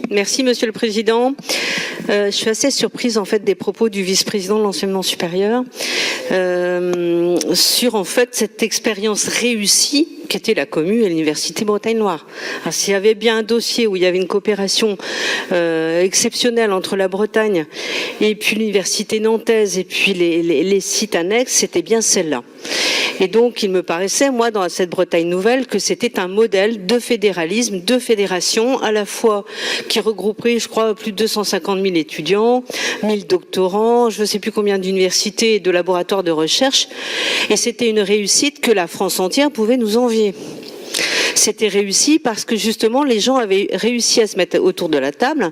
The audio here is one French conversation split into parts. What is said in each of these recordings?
Merci Monsieur le Président. Je suis assez surprise en fait des propos du vice-président de l'enseignement supérieur sur en fait cette expérience réussie qu'était la commune et l'Université Bretagne-Noire. S'il y avait bien un dossier où il y avait une coopération exceptionnelle entre la Bretagne et puis l'Université nantaise et puis les sites annexes, c'était bien celle-là. Et donc, il me paraissait, moi, dans cette Bretagne nouvelle, que c'était un modèle de fédéralisme, de fédération, à la fois qui regrouperait, je crois, plus de 250 000 étudiants, 1000 doctorants, je ne sais plus combien d'universités et de laboratoires de recherche. Et c'était une réussite que la France entière pouvait nous envier. C'était réussi parce que justement les gens avaient réussi à se mettre autour de la table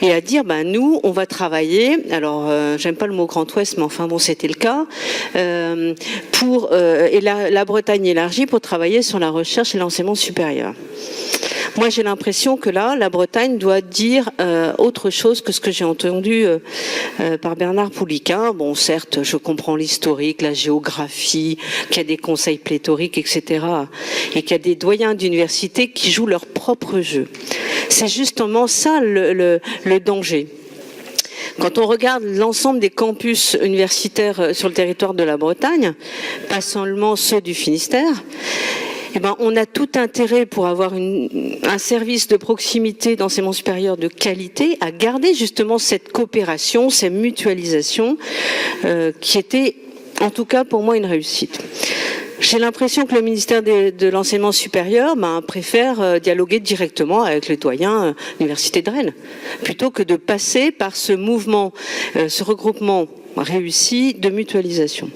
et à dire nous on va travailler, alors j'aime pas le mot Grand Ouest mais enfin bon c'était le cas, pour et la Bretagne élargie pour travailler sur la recherche et l'enseignement supérieur. Moi, j'ai l'impression que là, la Bretagne doit dire autre chose que ce que j'ai entendu par Bernard Pouliquen. Bon, certes, je comprends l'historique, la géographie, qu'il y a des conseils pléthoriques, etc. et qu'il y a des doyens d'université qui jouent leur propre jeu. C'est justement ça le danger. Quand on regarde l'ensemble des campus universitaires sur le territoire de la Bretagne, pas seulement ceux du Finistère, on a tout intérêt pour avoir un service de proximité d'enseignement supérieur de qualité à garder justement cette coopération, cette mutualisation qui était en tout cas pour moi une réussite. J'ai l'impression que le ministère de l'enseignement supérieur préfère dialoguer directement avec les doyens de l'université de Rennes plutôt que de passer par ce mouvement, ce regroupement réussi de mutualisation.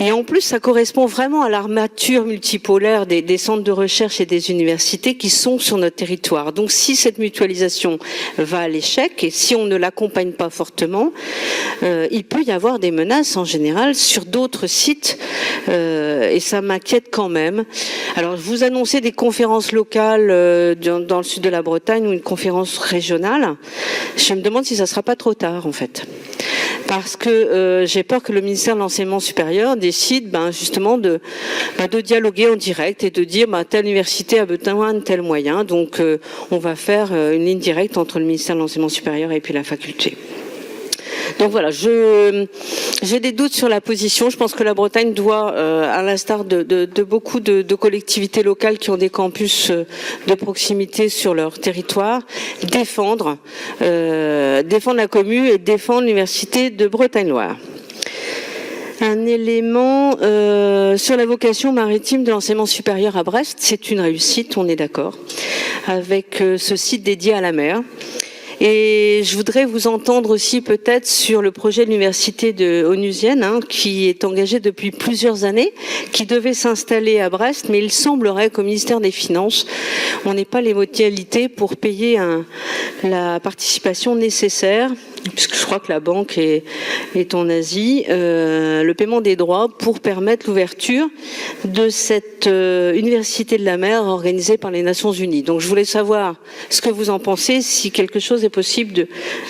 Et en plus, ça correspond vraiment à l'armature multipolaire des centres de recherche et des universités qui sont sur notre territoire. Donc, si cette mutualisation va à l'échec et si on ne l'accompagne pas fortement, il peut y avoir des menaces en général sur d'autres sites et ça m'inquiète quand même. Alors, vous annoncez des conférences locales dans le sud de la Bretagne ou une conférence régionale. Je me demande si ça ne sera pas trop tard, en fait. Parce que j'ai peur que le ministère de l'Enseignement supérieur décide justement de dialoguer en direct et de dire telle université a besoin de tel moyen, donc on va faire une ligne directe entre le ministère de l'Enseignement supérieur et puis la faculté. Donc voilà, j'ai des doutes sur la position. Je pense que la Bretagne doit, à l'instar de beaucoup de collectivités locales qui ont des campus de proximité sur leur territoire, défendre la commune et défendre l'université de Bretagne-Noire. Un élément sur la vocation maritime de l'enseignement supérieur à Brest, c'est une réussite, on est d'accord, avec ce site dédié à la mer. Et je voudrais vous entendre aussi peut-être sur le projet de l'université de onusienne qui est engagé depuis plusieurs années, qui devait s'installer à Brest, mais il semblerait qu'au ministère des Finances, on n'ait pas les modalités pour payer la participation nécessaire, puisque je crois que la banque est en Asie, le paiement des droits pour permettre l'ouverture de cette université de la mer organisée par les Nations Unies. Donc je voulais savoir ce que vous en pensez, si quelque chose est possible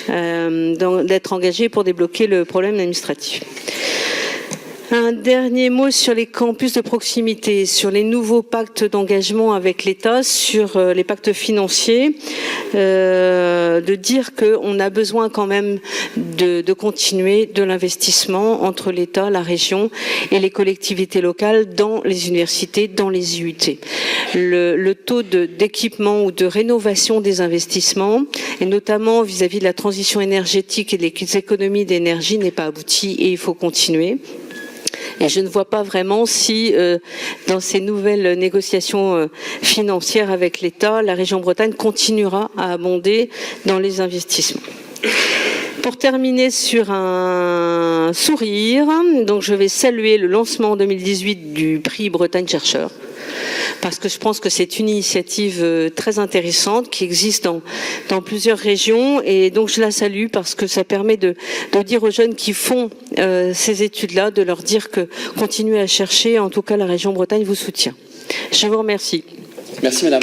d'être engagé pour débloquer le problème administratif. Un dernier mot sur les campus de proximité, sur les nouveaux pactes d'engagement avec l'État, sur les pactes financiers, de dire qu'on a besoin quand même de continuer de l'investissement entre l'État, la région et les collectivités locales dans les universités, dans les IUT. Le taux d'équipement ou de rénovation des investissements, et notamment vis-à-vis de la transition énergétique et des économies d'énergie, n'est pas abouti et il faut continuer. Et je ne vois pas vraiment si, dans ces nouvelles négociations financières avec l'État, la région Bretagne continuera à abonder dans les investissements. Pour terminer sur un sourire, donc je vais saluer le lancement en 2018 du prix Bretagne Chercheur, parce que je pense que c'est une initiative très intéressante qui existe dans plusieurs régions et donc je la salue parce que ça permet de dire aux jeunes qui font ces études-là, de leur dire que continuez à chercher, en tout cas la région Bretagne vous soutient. Je vous remercie. Merci madame.